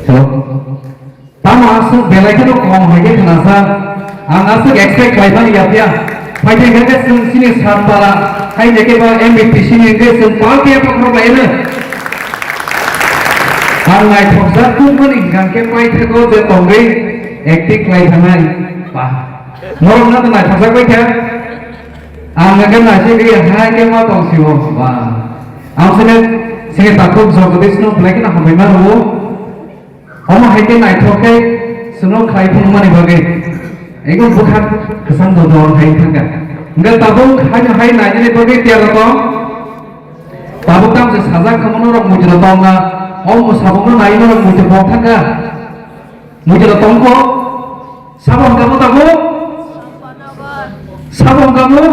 Hello. Tama asuk belai kan kong hage kenasa. Ang asuk expect kaitan ya. Phaidi kan sini sarpala. Hai deke ba BPC ni ke sempal ke pakro lain. Ang naithok satu pun ingkang ke phaidi ko je tongai active laitanai. Pah. Morong na to naithok sak baikya. Ang kan nasi ke hai ke ma tong siwo. Wah. Ang sini takut jogotis no black na hamai maru. Oma hai ke naithok ke suno khaiwi mani bagai. Ego bukan kesan dodol hai tangga. Enggak tabung hanya hai nainani bagai tiada to. Tabung tam se saja kamu orang mujur tonga. Om samung nainani orang mujur tangga. Mujur tongko. Sabung kamu tahu? Sabung kamu?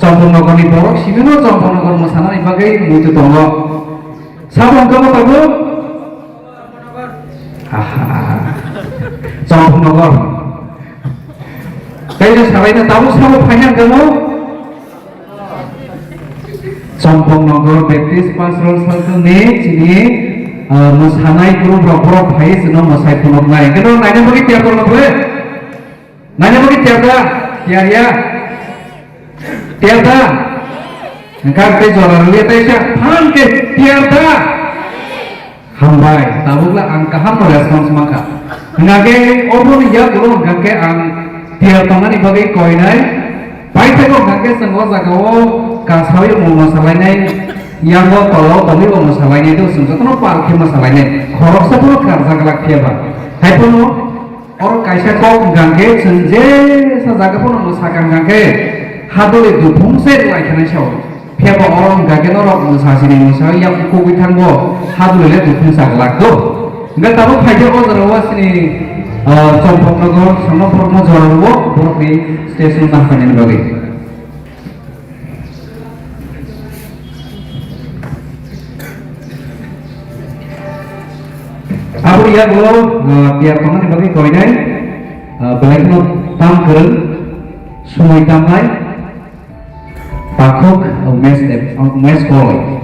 Champak nagar ni borok sini no champak nagar masana ni bagai mujur tongo. Sabung kamu tahu? Champak nagar. Kaya sabai na tahu sama panjang kamu. Champak nagar Baptist Pastoral Circle ni Chini musanai guru berapa phai seno musai punok nai. Kena nainani bagi tiap orang boleh. Nainani bagi tiap dah. Ya. Tiap dah. Engkau ke jualan lihat aja. Han ke tiap dah. Hambai. Tahu lah angka ham respons maka. Ngake Aboni ya guru ngake ang tiap tangan ibagai koinai. Baik tego ngake semua zakawo kasawi mau masalahnya yang gua kalau kami mau masalahnya itu sebetulnya parkir masalahnya. Korok sepuluh kerja kelak tiapa. Hai pun orang kaisa kau ngake senje sajaga pun masakan ngake. Hadole du fungse lai kana shaw. Tiapa orang ngake norok musasini musawi yang kuku tanggo hadole le du fungsa kelak do. Enggak tahu Phaidi orang sini Champak nagar sama pernah jualan buruk di stasiun tahanan bagi. Aku lihat dulu tiap teman bagi koinai belain no tangkel sumai tamai pakok mes koloi.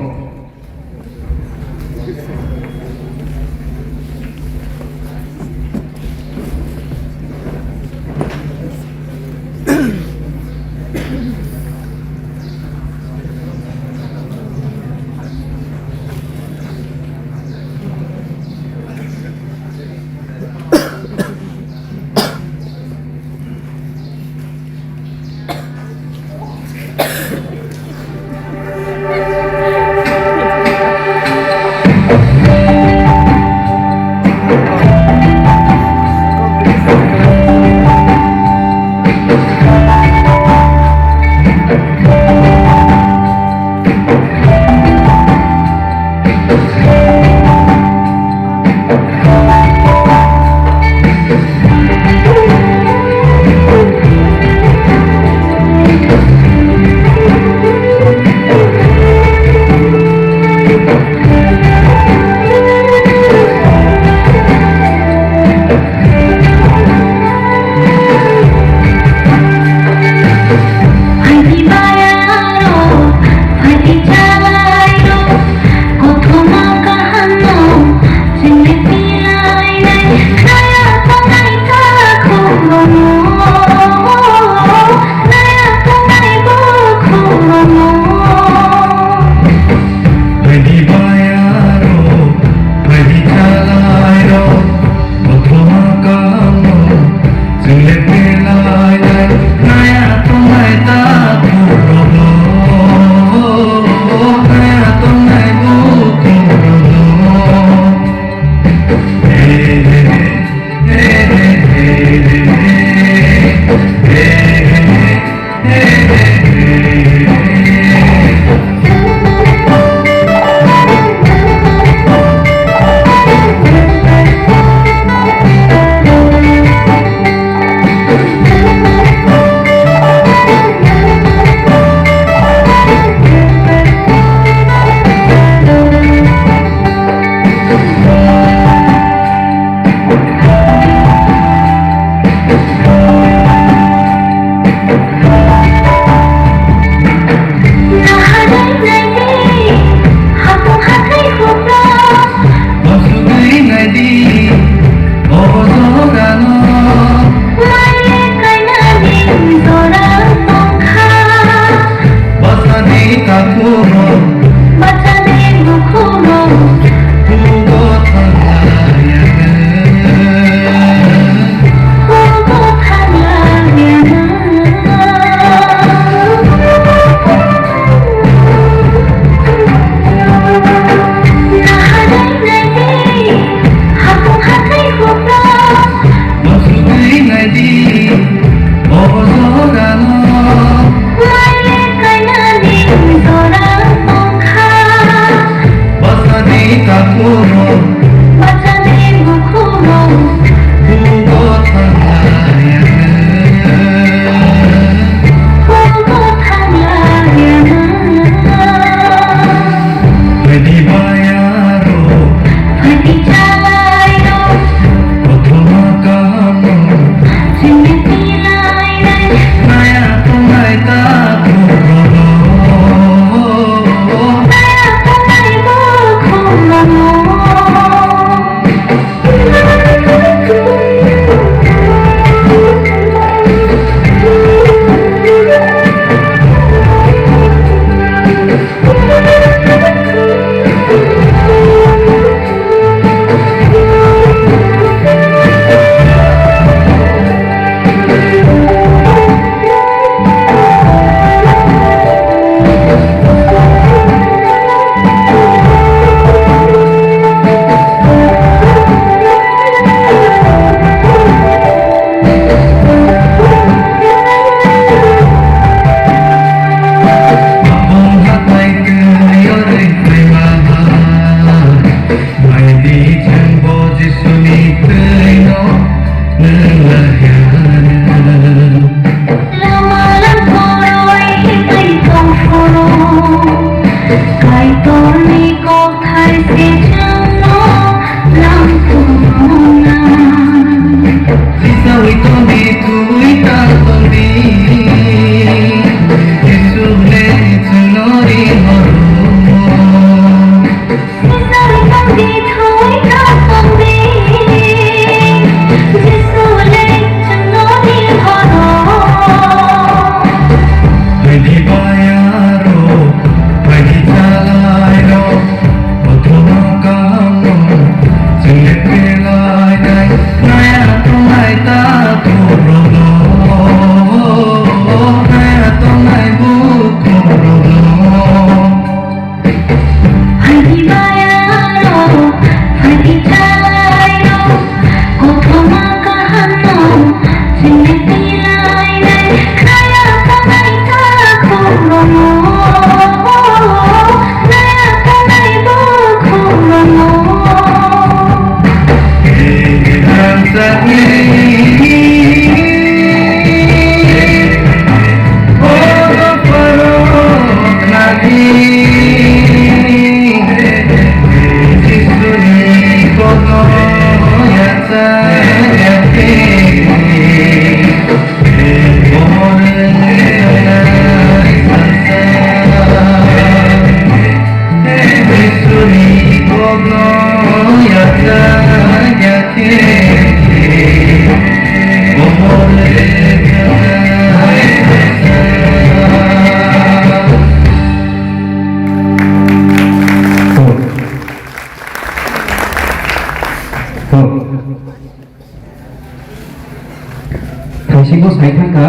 Singko saya ka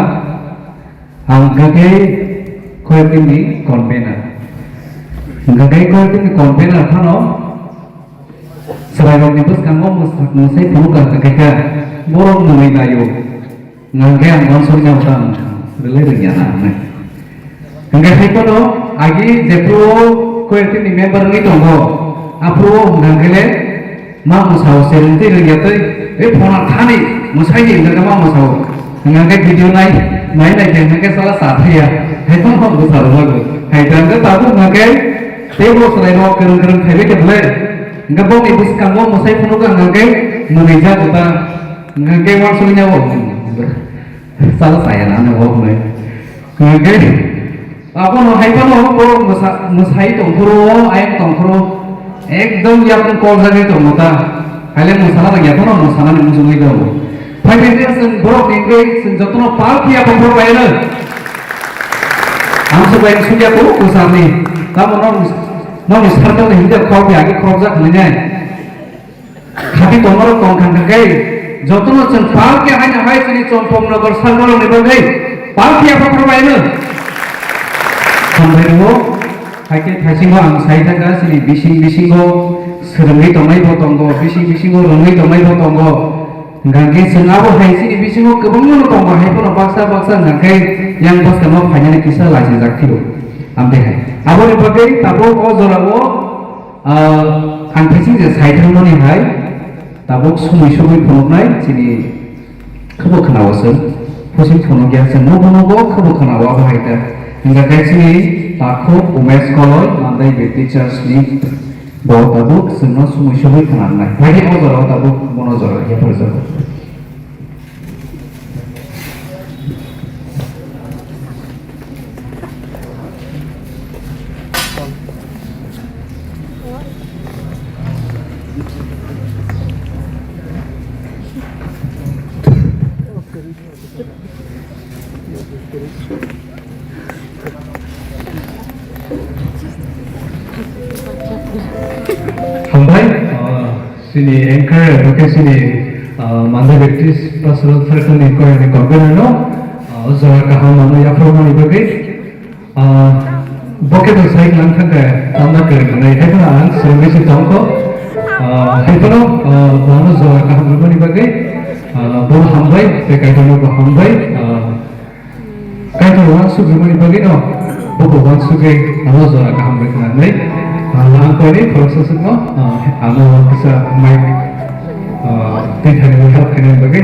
angkake koyakin ni konvener. Angkake koyakin ni konvener thano sebagai nibus kanggo musai buka kakeka borong nungai dayo ngangke angkon surnya utang relay renyana. Angkake kono agi jepro koyakin ni member ni tongo apro ngangkele ma musau serenti renyate phona thani musai ni ngaka ma musau ngangke video nai ngangke salah satria hai tong hom busar lagu hai dan ke tabu ngangke tebo selai no kereng khaiwi ke bele ngabo ibus kanggo musai punuka ngangke meneja kita ngangke wan sulinya wo salah saya nana wo me ngangke apa no hai pa no ko musai tongkhro ayam tongkhro ekdom yapun kol jage tongota hale musala lagi apa no musala ni musuli do phaidi sen borok ningre sen jotono palkia pembro bayana amsu bayin sunya ko kusarni tamo non sarto ni hinde khop yagi khop jak ngai khati tomoro tongkhang kai jotono sen palkia haina hai sini chompong nagar sarmalo ni bagai palkia pembro bayana sambairo haike thasingo ang saita ga sini bisingo seremai tongai bo tongo bisingo romai tongai bo tongo ngangke senabo hai sini bisingo kebangno tongo hai pono baksa ngangke yang bos kamo phanya ni kisa laisi jakthiro ambe hai aboni bagai tabo o jorabo आं फैसिं जे साइथांमोननि हाय दाबो समै फननाय जोंनि खबर खोनावासो फसिं फन गैया जों नबो खबर खोनावा बाहायदा हिंगा गायसिनि बाखौ उमेश कलय मान्दाय बेटि चार्चनि दाबो जोंनो समै खोनानाय बायदि अजराव दाबो मनजराव हेफाजाब Hambai, sini anchor oke sini Mandwi Baptist Pastoral Circle ni ko ni convener no, zara kaham mano yapharo mani bagai, boke to sai lang thang tanda kere mana itu na ang service tongko, itu no mano zara kaham mani bagai, bol hambai, kaitor no ko hambai, kaitor wan sugi mani bagai no, boko wan sugi mano zara kaham mani bagai. Langkah ini proses semua, anu bisa main tidak melihat kena bagai.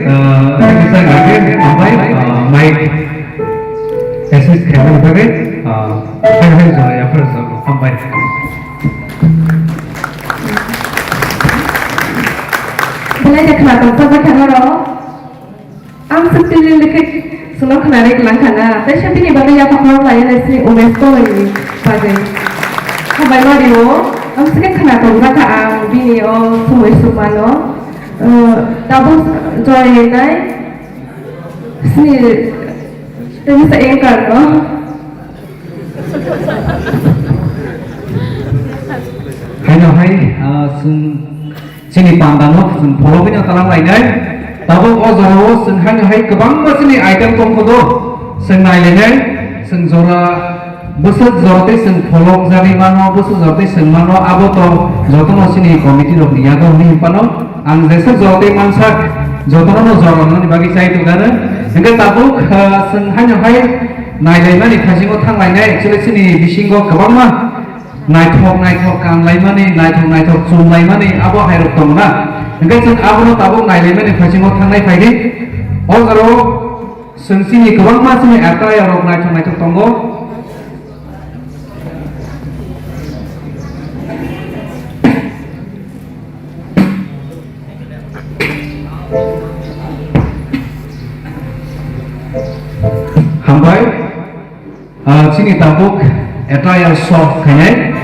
bisa ngake sampai mic assist camera pakai khaiwi zo yapharo zo sampai Bila nak kena tongthok berkana ro, am seperti lekit semua kena rek langkana. Tapi siapa ni bagai yapharo layan esni umesko lagi bagai. Kabai mari wo, am sekarang kena tongthok ka am bini o semua sumano. Tabung joy nai, sini tadi saya engkar ro. hai Chini Panda no sun follow nya talang lainai tabo o jaro sun hai kebang basini item tong kodo sun nai lainai sun jora busut jorte sun follow jari mano busut jorte sun mano abo to joto no sini committee rok niya ko ni pano ang jesa jorte mansak joto no joro no ni bagi sai tu gara engka tabo sun hai nai lainai ni khasingo thang lainai actually sini bisingo kebang ma naithok kan laimani naithok chum laimani abo hairok tongna engka जों abono tabok nailaimani phasingo thangnai phaidi o jaro जों sini गोबां मानसिनि आतायारok naithok tongo hambai sini tabok etayar soft kayai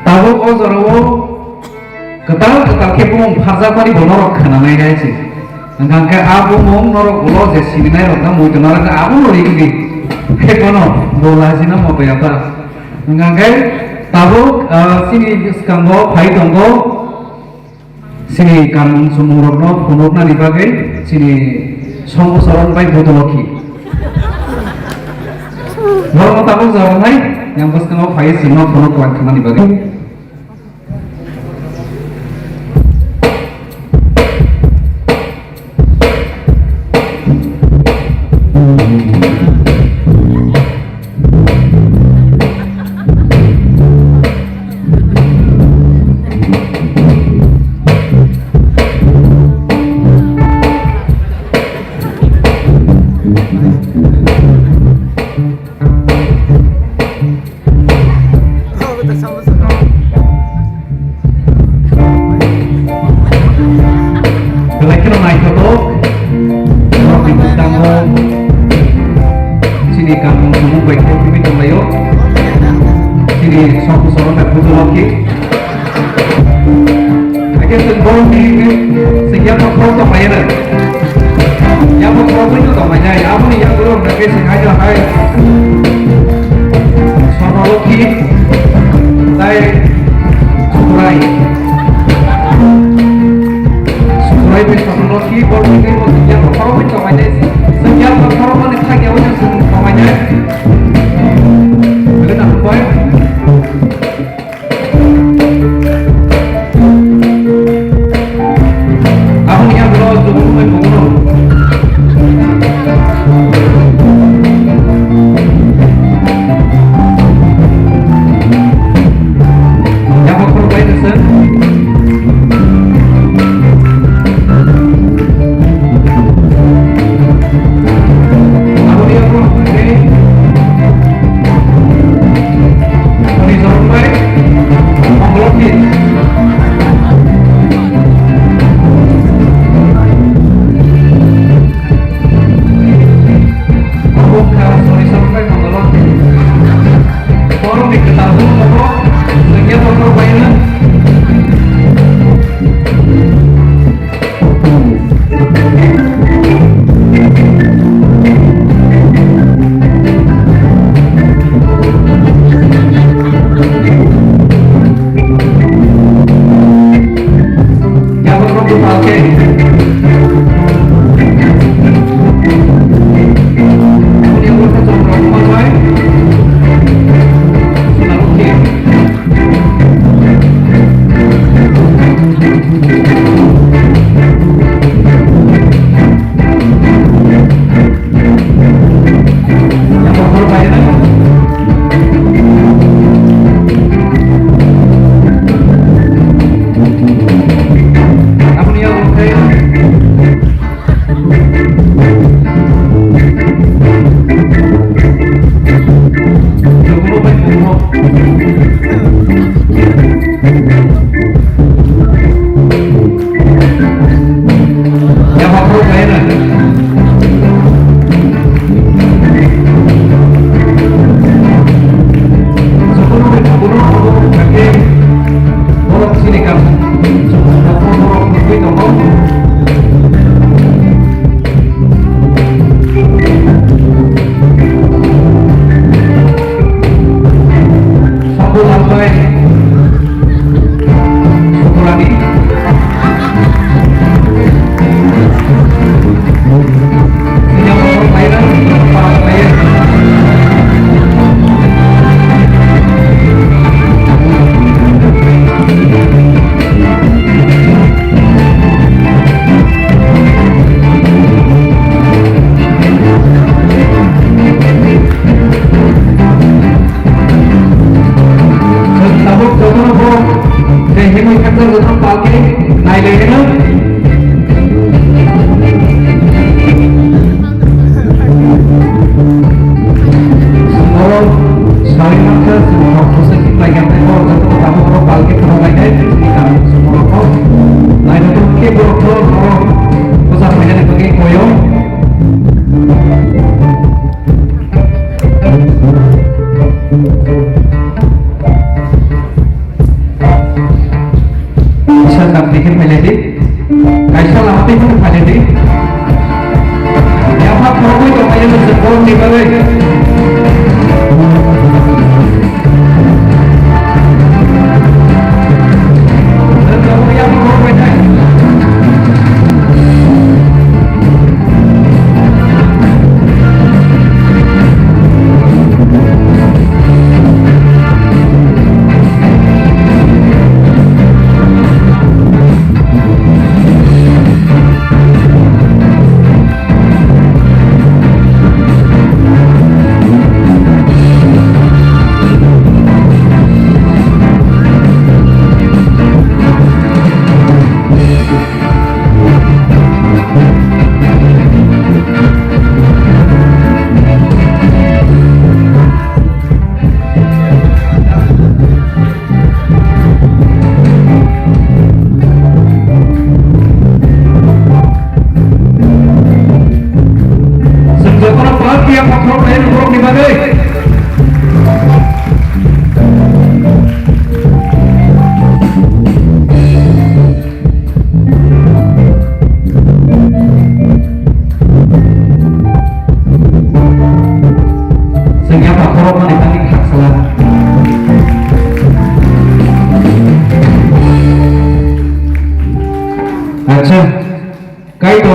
tabok o jaro ketal kepung pharjapani bo norok khananai gaisi engkang ke abu mong norok ulo je signai rok na muito norok ke abu lori ki hekono bola sina mo payata engkang ke tabok sini skambo phai tongo sini kan sumurokno phunokna dibagai sini songko soron bai bodoloki norok tabok jaronai yang bos kena phai sino phunok kwan khana dibagai Chini kaham samung baik kami tongnairok Chini songku soron tak butuh lagi Akhirnya sebelum ini sejak makro tongnairok yang makro itu tongnairok Aboni yang belum lagi sengaja hai soron lagi saya Surai bisa menoloki baru ini yang makro itu tongnairok sejak makro mana lagi awalnya semuanya benar apa ya aku yang belum cukup mengundur yang mau perbaiki sen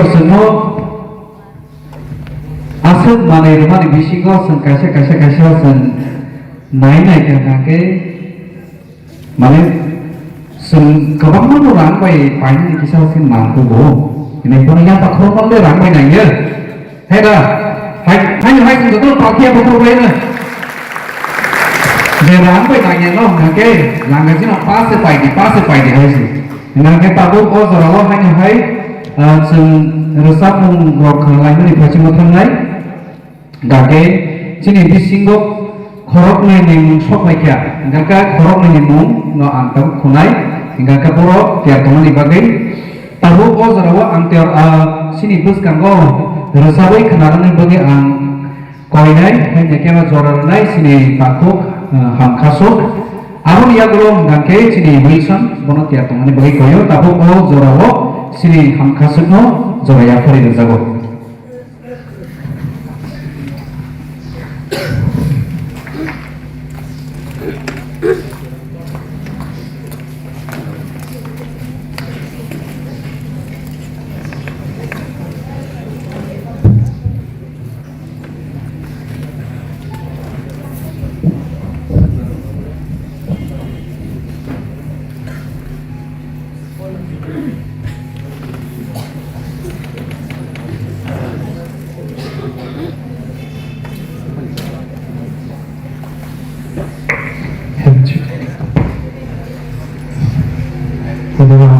semua asal mana rumah di bisingo sen kaisa sen nainai kan ke mana sen kebang mana orang bayi paling kisah sen mampu bo ini pun yang tak korban le orang bayi nanya heda hanya sen betul pakai apa kau bayi na dia orang bayi nanya no nake langgar sih no passe phaidi hai sih nake tabu oh zorawa hanya hai sen rwchapmung Mwsamung phaidi thangnai dake Chini bisingo khorok nai ning sok maikya ngaka khorok nai mung no angtam khunai ngaka boro tiar tongani bagai tabu o jarawa angtiar Chini buskango rwchapmung khnarani bagai ang koinai hanya kema joranai Chini patuk hamkasuk arun yagulo ngake Chini wilson bono tiar tongani bagai koyo tabu o jorawo Chini hamkasuk no jora yapharo jago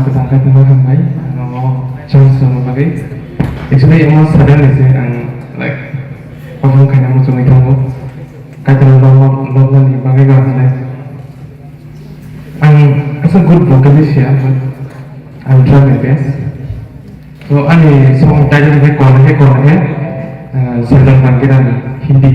Kwthang Kaitor hambai Subraiyung bagai actually almost suddenly say like Kwthang Kaitor Subraiyung Kaitor Subraiyung bagai gak as a good vocalist here but I'll try my best so ani song title है कौन है सरदार बंकिरा Hindi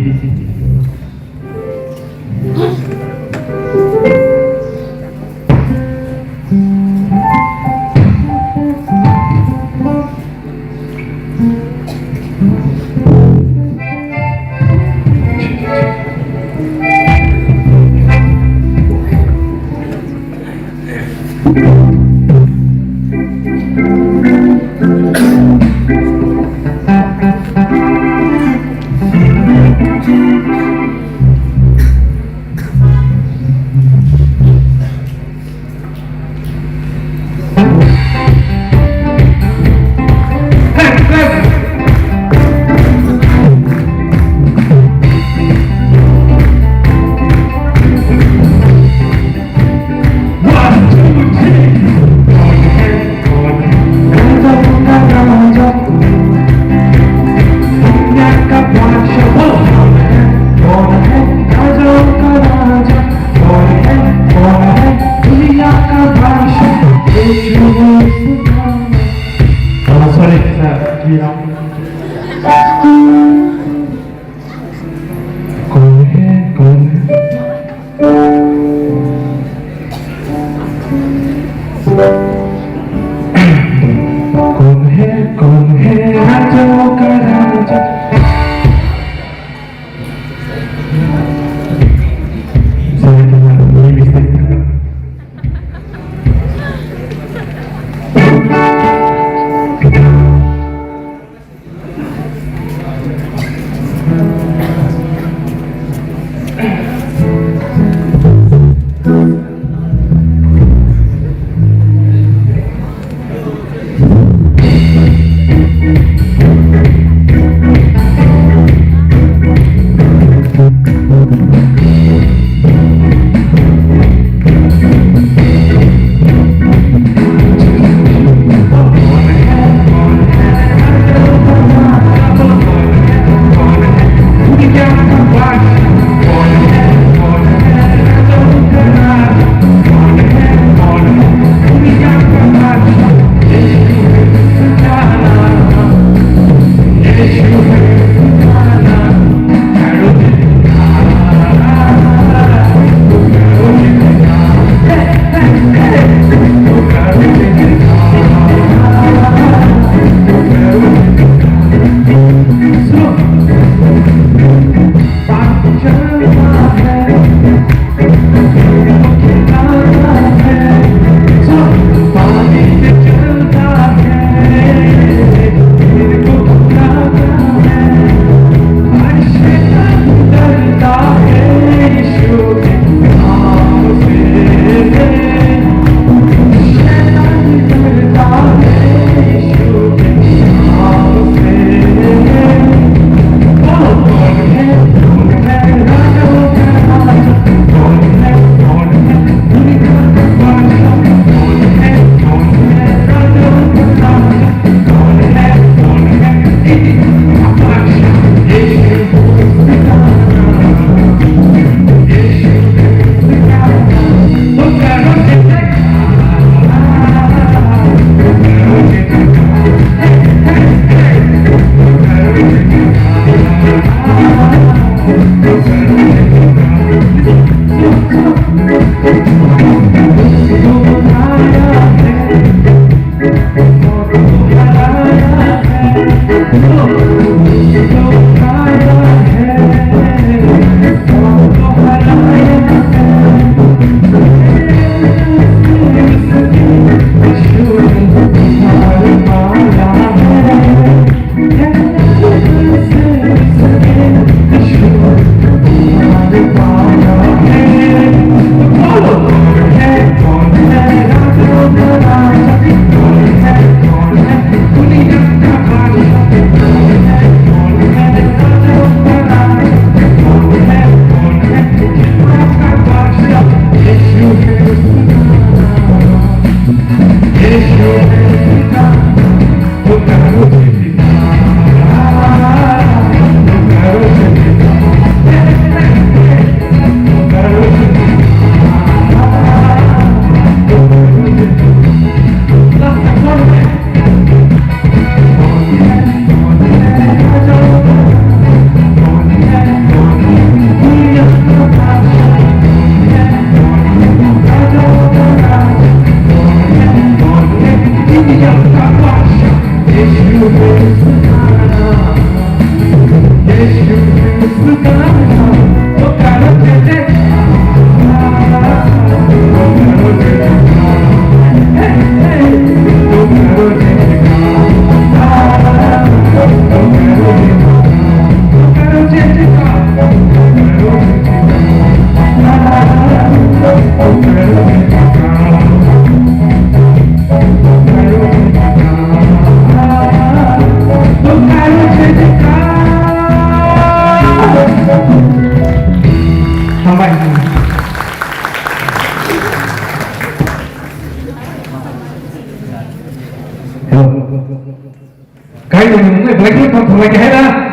cái gì mình phải lấy không phải cái hết á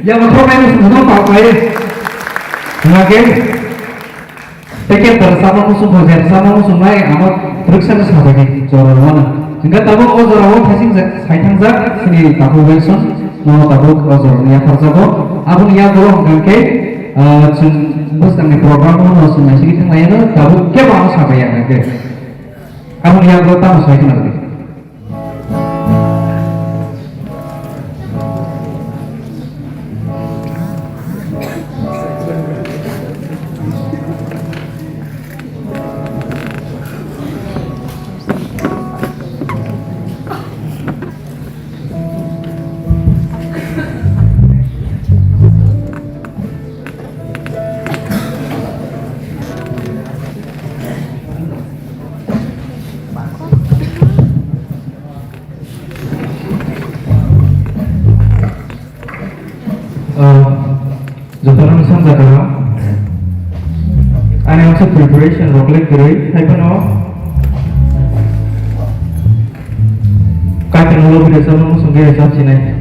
giờ mà không ai nó bảo vậy là cái tờ samung musuh hojen samung musuh này amat teruksan sabagi jorona sehingga tabuk ojoro kasing saitang zak sini tabu wilson mau tabuk ojoro ya farzago aboni ya bolong gangke bus dengan program mau sungai sini teng lainnya tabuk ke mau sabaya gangke aboni ya gota mau saitang nanti Jotoran samjaka and also preparation roglek diri haipano kaitan lo bida samung sungge hisab Chini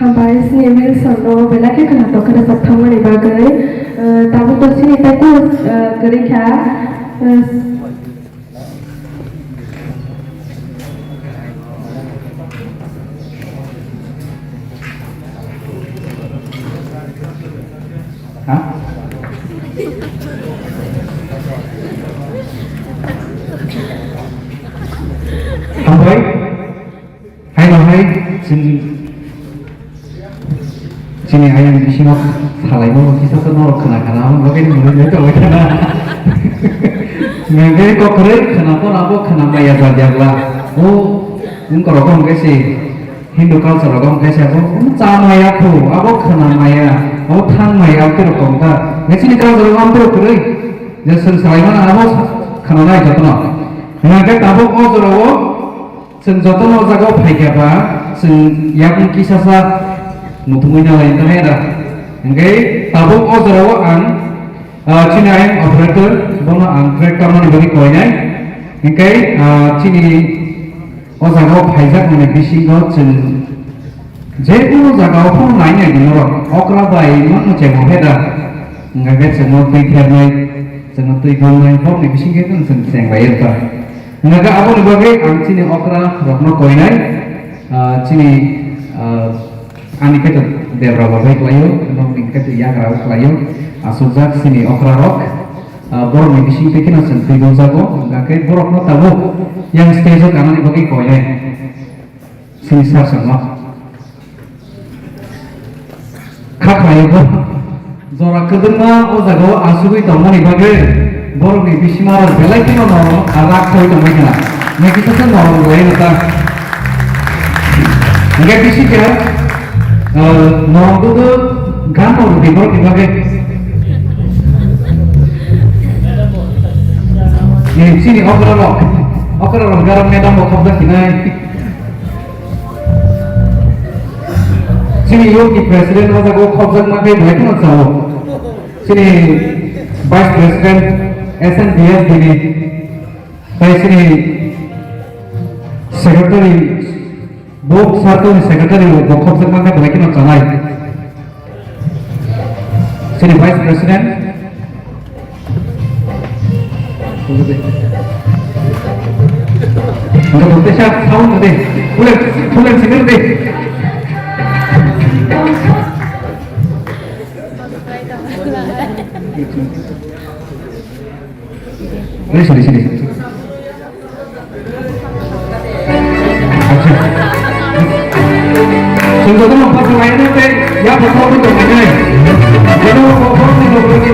Hambai sini mil sono bela ke kana to kana sathang mani bagai tabu to sini taku gering kha Hambai hai mahai Chini ayam di sini salai mau kisah senor kena mungkin mulai itu kena mungkin kok keren kenapa ya belajarlah engkau rokok sih Hindu culture rokok sih aku sama ya tuh aku kena maya aku tang maya aku rokok tak ngasih culture rokok tuh keren jadi salai mana aku kena naik joto mungkin tabu rokok joto mau jago pakai apa yang kisah mutumina lain terhadap, okay? Tabung ozrawaan, Chini ayam operator, bono tractor mana bagi koinai, okay? Chini ozrawak hajak mana bisingtwi jadi ozrawak pun lainnya di luar, okra bayi mana cemo heda, nggak cemo tiada cemo tiada pun di bisingtwi kan seng bayar tak, nggak Aboni bagi Chini okra rokno koinai, Chini ani kita debra babai kelayu, nong kita ya kerau kelayu, asujak sini okra rok, borong di bising tekin asan tidur jago, nggak borok no tabu, yang stage kanan di bagi koye, sini sar semua, kak kelayu bo, zora kedua o jago asugui tongo di bagi, borong di bising maral belai kino no, arak koi tongo kena, nggak kita sen no lain nata, nggak bising kira. Norong itu gampang di bawah dipakai. Ini sini okra garam medam mau kau kini. Sini yogi presiden masa kau makai baik nak tahu. Sini vice president SNBS ini, saya sini secretary. Bok satu ni secretary bokop semua kan lagi nak canai. Sini vice president. Enggak boleh siap sound deh. Boleh singer deh. Sini. Sungguh tu mampu selain itu, ya betul itu macam ni. Jadi orang ni berbagi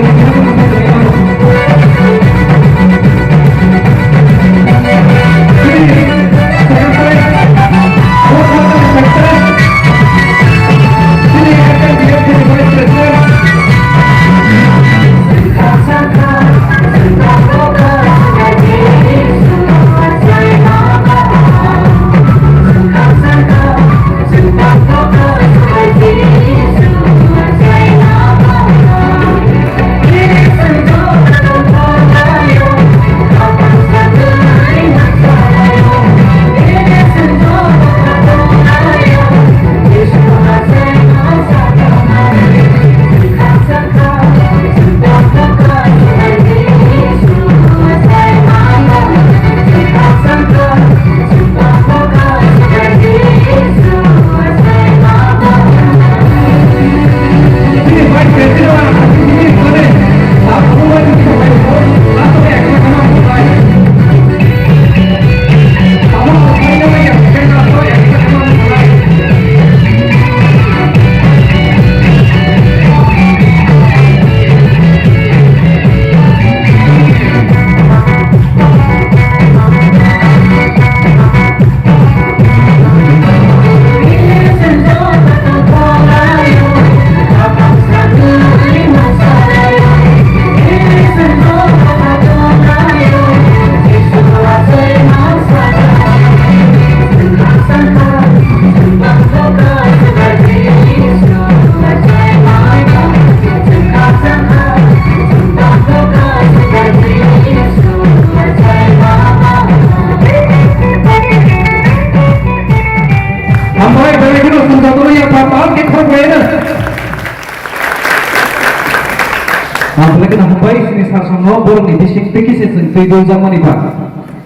Boleh kena hambai sini sarsono borong ni bisingtwi kisi sengtwi dojang mani pak.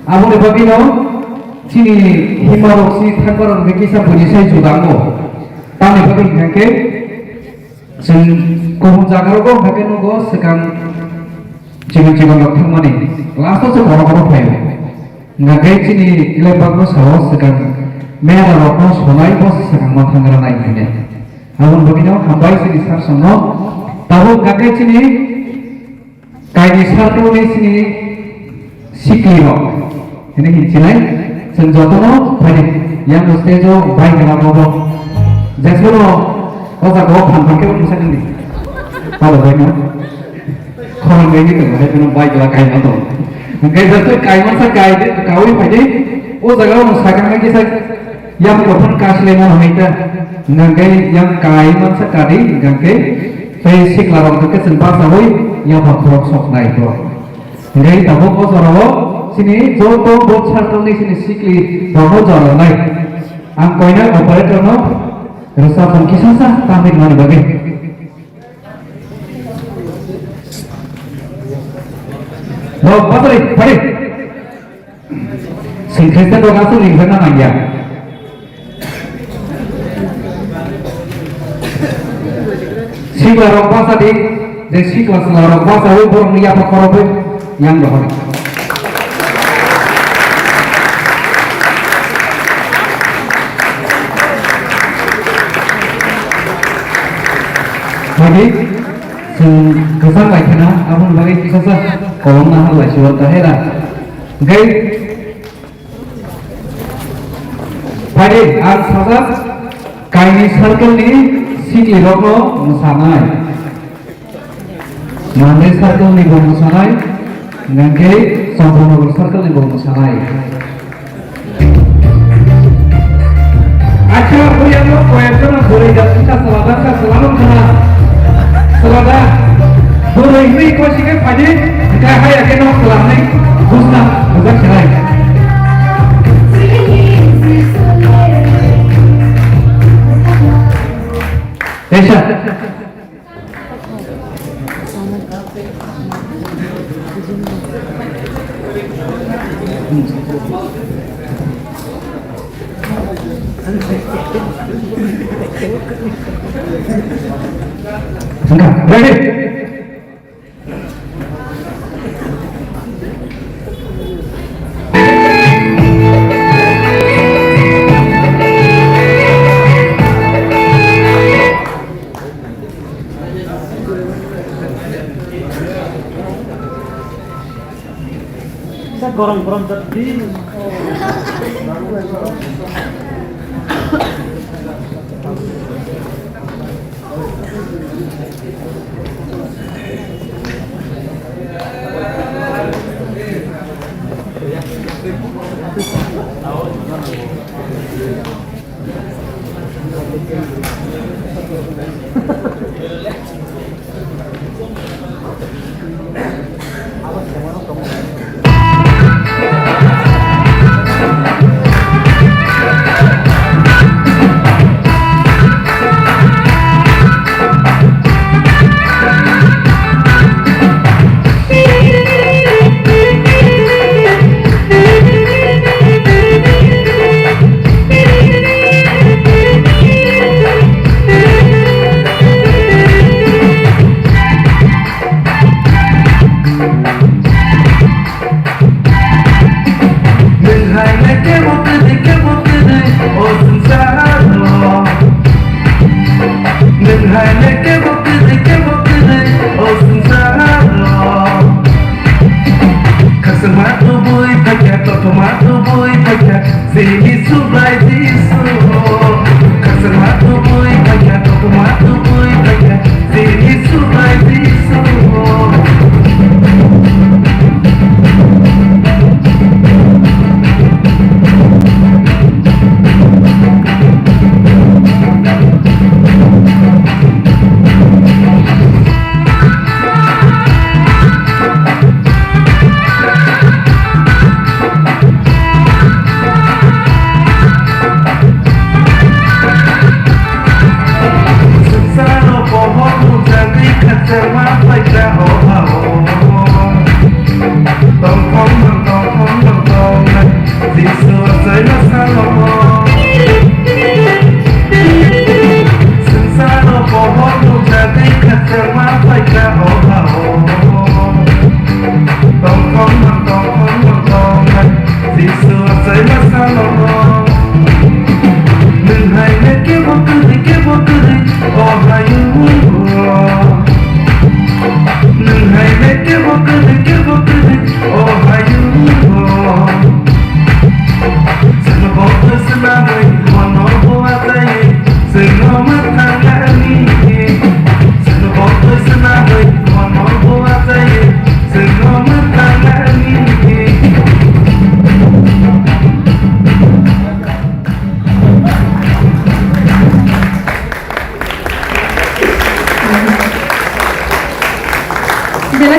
Aboni bagino Chini himarok si thakorong ke kisah bunisai judango. Tani bagi ngake sing kohong jagaroko ngake nugo sekang jiban lok thangmani. Lasto se koro phayo. Ngake Chini ilebagno sawo sekang mera rokno sonai bos sekang mathangara nai ngene. Abon bagino hambai sini sarsono tahu ngake Chini kaini sarto ni sini sikliro. Ini hincinai joto phaidi yang stage baik dalam mobil jasmino otak gua pakai urusan ini kalau baiknya kalau begini tuh ada pun baik lah kain atau mungkin jatuh kain masa kain itu kawin phaidi otak gua sekarang lagi saya yang berpun kasih lena kita nggak yang kain masa kali nggak basic larang tu kesempat sahui yang berproses sok naik tu nggak tahu kau sorowo sini joto bot sartong ni sini sikli bono jaro nai ang koina operator no Rwchapmung kisasa tamit mani bagi lo patri pari sing khristo do kasu lingkana naya sikla rong pasa di sikla rong pasa wi borong yapharo yang dohori Jadi, kesan baik kena, abon bagi kisah kolom nahal lah, surat tahera. Okay, Phaidi, ar saja kaini circle ni khristo Mwsamung. Mandwi circle ni Mwsamung, ngake Tongthok circle ni Mwsamung. Acha punya lo, koyaknya boleh jatuh selada selalu kena. Selada boleh ini kau sikit Phaidi kita hayat kita selama ini busna bukan cerai. Desa. Enggak, ready? Kita gorong-gorong tadi.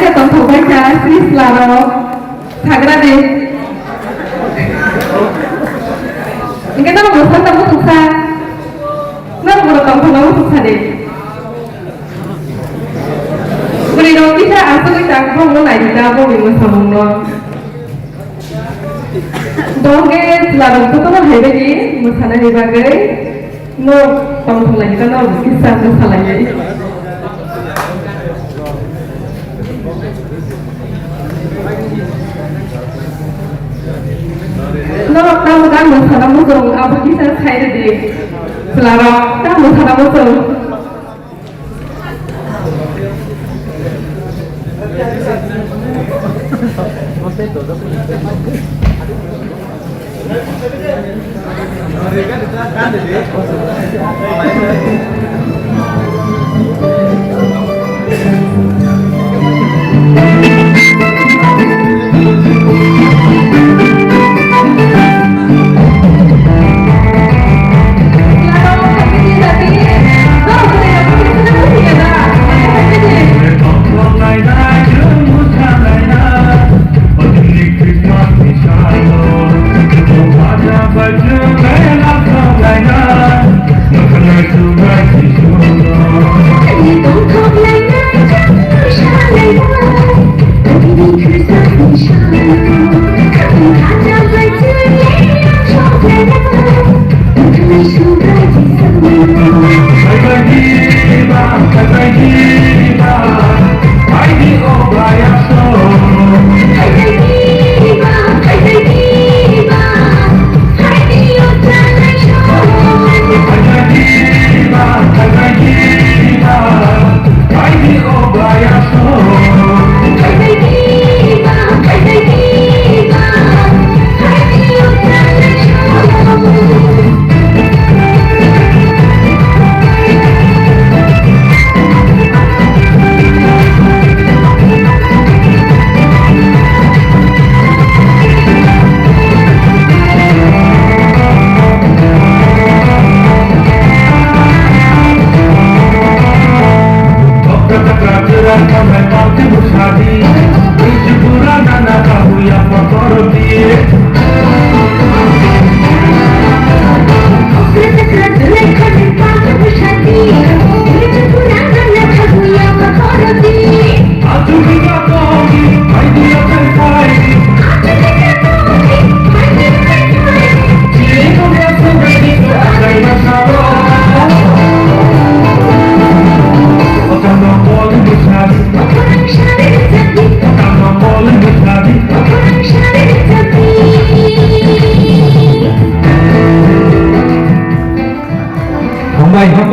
balai dia Tongthok baca Sri Selaro Sagra deh. Ini kita mau berusaha tamu susah. Nah mau Tongthok tamu susah deh. Kemudian kita asal kita mau mulai di dapur di Mwsamung no. Dongge Selaro itu tuh kan hebat di Mwsamung di bagai. No Tongthok lagi kan no kisah masalahnya. Norok tamu kan Mwsamung Mwsamung apa kisah khaiwi di Selaro tamu Mwsamung Mwsamung.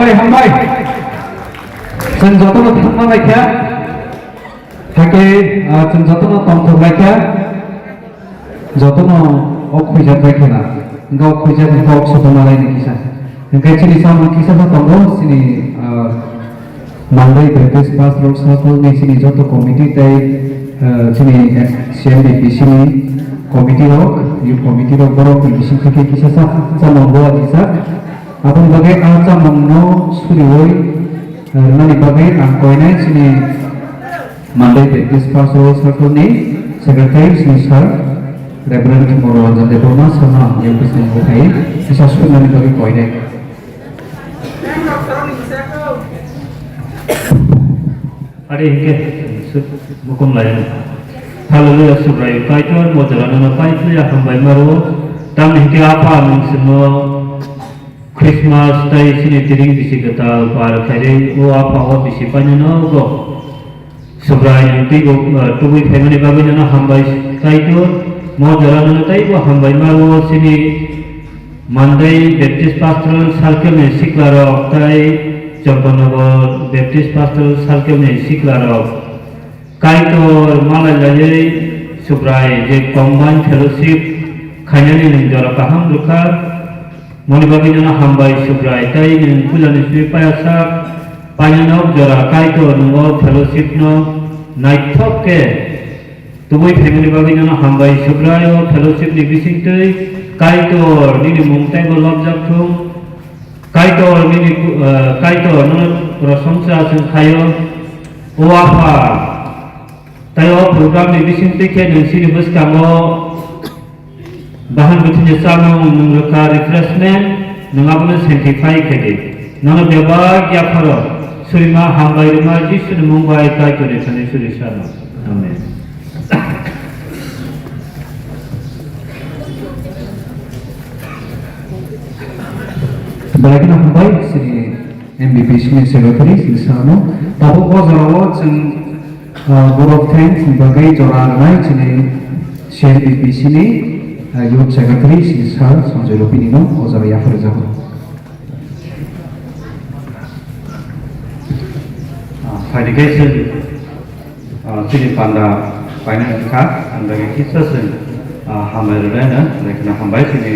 Hambai. Sen joto no thangma laikya. Thake sen joto no Tongthok laikya. Joto no okhuijat laikya na. Nga okhuijat ni tok sotoma lai ni kisa. Nga chini samung kisa sa tongo sini Mandwi BPC pas Rwchapmung ni sini joto committee tai sini BPC ni committee rok, youth committee rok borok bisingtwi kisa sa samung boa kisa. Aboni bagai Rwchapmung Mwsamung nani bagai angkoinai sini Mandwi BPC pas Rwchapmung ni secretary sini sir Reverend Deborma sama yang bisa mengukai bisa sudah nani bagai koinai. Hari ini bukan lain. Haleluya Subraiyung Kaitor Subraiyung Jisu hambai maru tam ini apa semua Christmas tay sini tiring bisi kata para kare o apa o bisi panjang go Subraiyung tigo tubuh family bagi jana hambai Kaitor mau jalan tay go hambai maru sini Mandwi Baptist Pastoral Circle में सिक्लारो tay Champak Baptist Pastoral Circle में सिक्लारो Kaitor Malaima Subraiyung je combined fellowship खायनानि नंजरा kaham luka moni bagi jana hambai Subraiyung tay ning kulani sui payasa panyanok jara Kaitor nungo fellowship no naithok ke tubuh family bagi jana hambai Subraiyung fellowship ni bisingtwi Kaitor nini mungtai go wrchapmung Kaitor nini Kaitor no rosongsa sing khayo oapa tayo program ni bisingtwi ke nungsini buskamo bahan butuhnya samung nungluka refreshment nungabuna sanctify kede nana bebag yapharo surima hambai rima Jisu mungbai kaitor surisana amen. Bagi nak baik sini BPC secretary sini sana. Tapi kalau jeng board of thanks sebagai orang lain sini share BPC ni youth secretary sini sana sanjay lopini no ozara yapharo jago. phaidi sini Panda finance card and bagi kisah hambai rwlaianw mereka hambai sini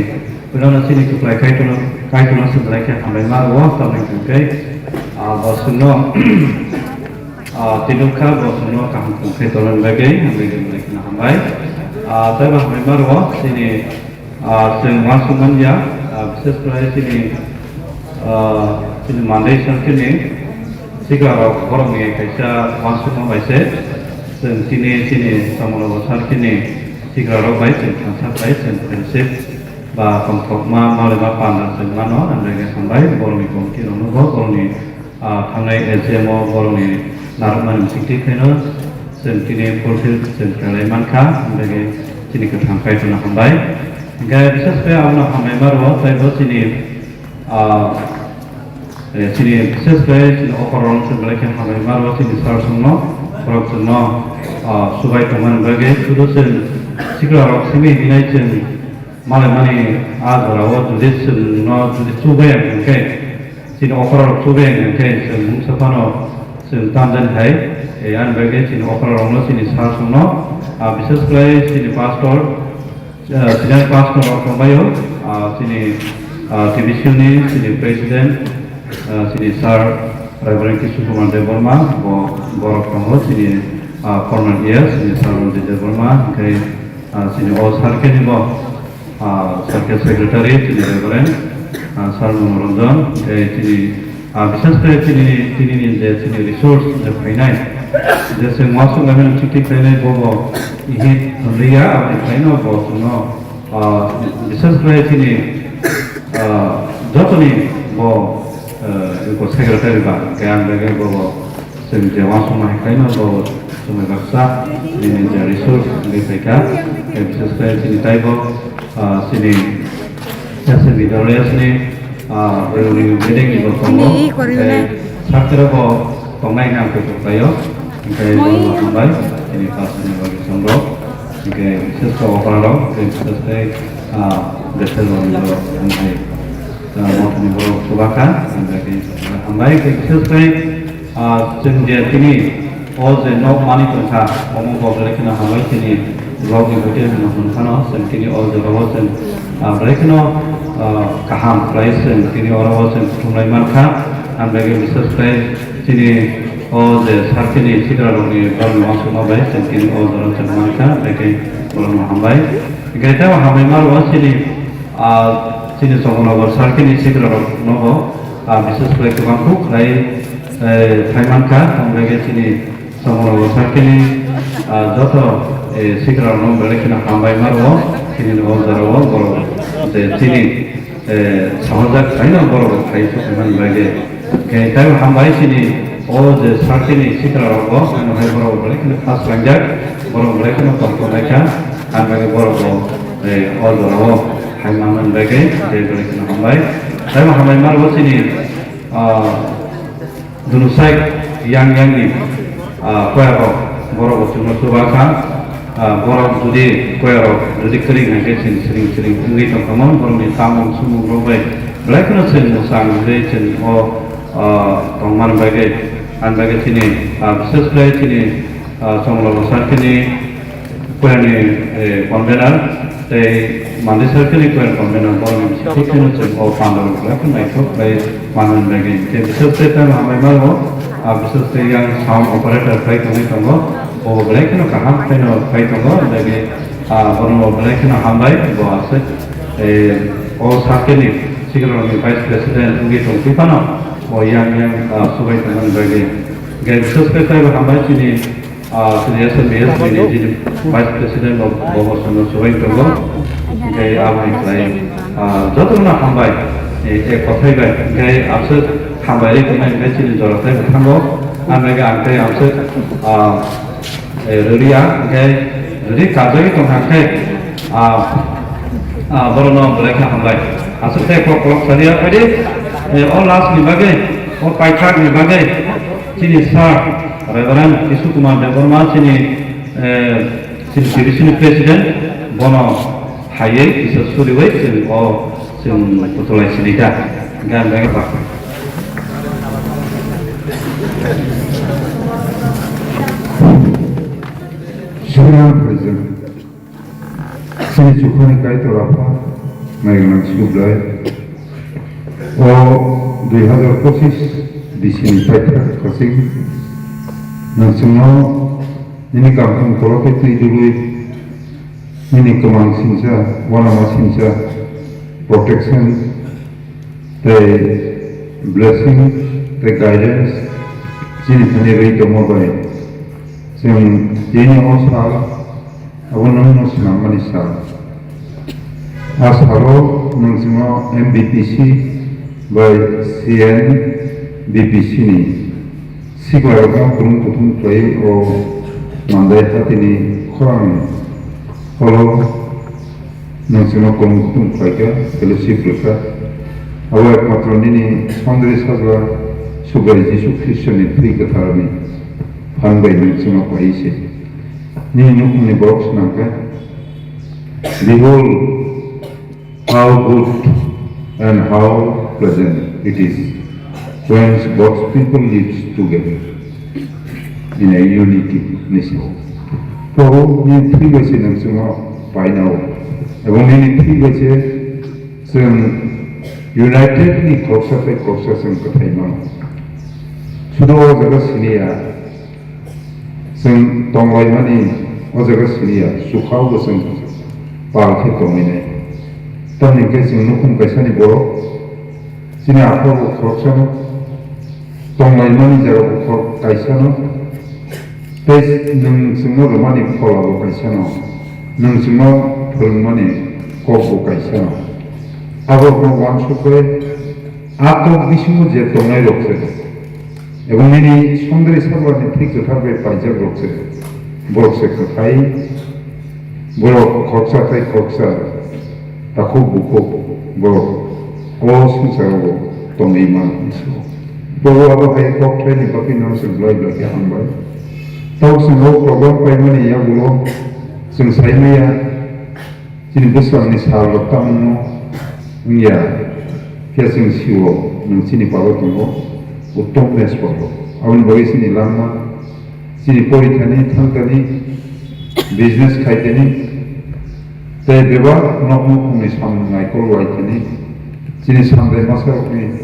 Kwthang sini kuplai Kaitor Subraiyung hambai marwa tamai kukai bosuno tiduka bosuno kaham tolan bagai mereka hambai tapi hambai marwa sini seng ya bisnis proyek sini Mandwi sini sigar orang ni kaisa masuk baise sini samung besar sini sigar baik Champak baik prinsip ba Tongthok Malaima Panda mano andai sampai borong komiti rono borong ni thangai SMO borong ni narman sikti keno sini fulfill pirlainani andai sini Kwthang Kaitor hambai hingga bisa supaya awak hambai baru saya sini sini bisa supaya sini operon sebelah hambai baru sini sarsuno koroksuno subai teman bagai sudah sigar sini dinai Malaima ni azrawa tulis no tulis subayang ke sini operar subayang ke samung sapano tandan hai an bagai sini operar no sini sarsuno bisa sekali sini pastor orkambayo sini division ni sini presiden sini sar Reverend Sukuman Deborma borok kamu sini formal dia sini sar Deborma ke sini osar ke ni Circle Secretary Chini Reverend Salman Rondon Chini bisa sekali Chini ni Chini resource finai jasa masuk kami cuti finai bobo ini ria apa finai bobo no bisa sekali Chini joto ni bobo itu secretary ba kayak mereka bobo sehingga masuk mahkamah bobo semua baksa ini resource mereka bisa sekali Chini taibo sini jasa bidara sini reuni meeting di Kothoma sakira ko tongnairok tayo hingga hambai ini pasnya bagi songro hingga sesuatu operaro sesuatu betul untuk hambai mau menurut subakan hingga hambai sesuatu sejak ini all the no money tentang ngomong boleh kena hambai sini Rogi hotel menonton kano, sentini all the rawasan, mereka no kaham price sentini orang rawasan tumai marka, ambegi bisnis price sini all the sarkini sidra rogi baru masuk mabai sentini all the rawasan marka, mereka orang mahambai. Kita mahambai maru sini somon over sarkini sidra rogi nobo bisnis price kebangku, rai thai marka, ambegi sini somon over sarkini joto sikra no belekina hambai marwo sini no zarawo goro sini sahajak kaina goro kai so man bage kai tai hambai sini o je sartini sikra ro no hai goro belekina khas lanjak goro belekina korko naika an bage goro o zarawo hai man bage je belekina hambai tai hambai marwo sini dunusai yang ni koyaro goro cuma subaka borong tudi koyaro jadi kering nanti sering ini teman borong di samung samung robai belakang sen musang jadi sen tongman bagai an bagai sini bisnis bagai sini samung besar kini koyani konvenar teh mandi sekali koyan konvenar borong bisnis kini sen Panda belakang itu bagai manan bagai bisnis kita ramai malu bisnis yang sound operator baik kami tunggu boleh kena kaham kena tongo lagi orang boleh kena hambai bawa se sakit ni sekarang ni vice president ini tu kita no yang subai teman bagi gaya sesuatu kita hambai sini jadi Vice President Rwchapmung Mwsamung cái Aboni lại joto na hambai kothai bai cái abse hambai cái này cái Chini joto cái thango cái cái abse rwlaianw cái jadi kajai tongthok cái borono black hambai abse cái kolok sadia cái all last ni bagai all paithak ni bagai Chini sir Reverend Chini Chini President Bono Haye is a story way or some Potolaisinita Gandanga. President Kwthang Kaitor Subraiyung Jisu 2025 bisingtwi kasing nasional ini kampung kolok itu dulu ini kemang sinja, wanama sinja, protection, the blessing, the guidance, Chini Chini Tomo by some Chini Osal, Aboni Manisal. Yapharo BPC by CN BPC ni Siglaga Kutung Play or Mandwi Hatini Korang Follow National Kutung Play Fellowship Luka Awak Matronini Sondres Hazla Subraiyung Jisu khristo ni Katharani Handbai National Paisi Ni Nukuni Box Naka Behold how good and how pleasant it is when both people live together in a unity nation. So, in three ways in by now, in three ways, some united ni kosa some Kothoma. Sudo jaga sinia, some tongnairokno jaga sinia, sukhau some palke tomine. Tani kasi nukum kaisani boro, sini yapharo khroksano, tongnairokno jaga kaisano, tes nung semua romani kolabo kaisano, nung semua permani koko kaisano. Agak orang suka, atau bisimu je tongnairok se. Aboni ini sondre sabar ni tik terbe pajak rok se, borok se khai, borok khoksa kai khoksa. Takut buku bahwa semua orang tongairokno itu. Bahwa apa yang kau training bagi nama sebelah lagi hambai. Tahu semua program payment yang belum selesai ni ya. Jadi besar ni sahaja tamu ya. Kiasan siwa sini pada tunggu utong respon. Awal bagi sini lama sini politik tangkani business kaitani. Tapi beberapa nomor kami samung naikol waitini, Chini sampai masa kami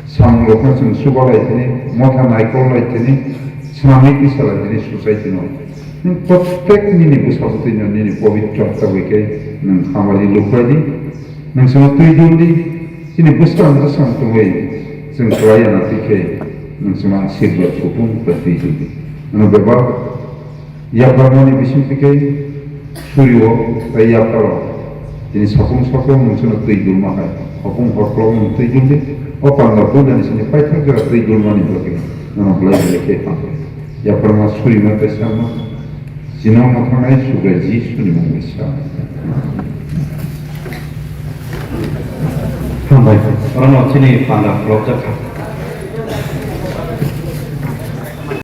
samung lokal sen subah waitini, mata naikol waitini, semamik bisa waitini society no. Nih protek ini busuk tujuan ini pawitra tawikai, neng hamali lukai, neng semua tujuan di sini busuk anda santuai, sen rwlaianw tikai, neng semua sirba kupung berfiji. Neng beberapa yapharo ni bisingtwi Suryo ay yapharo ini samung mungkin tujuh makai samung horklong tujuh ni Panda dan di sini paithak juga tujuh mani bagi nama belajar lekeh yapharo Suryo mata sama sinama thangai Subraiyung Jisu ni Mwsamung Hambai orang Chini Panda Rwchapmung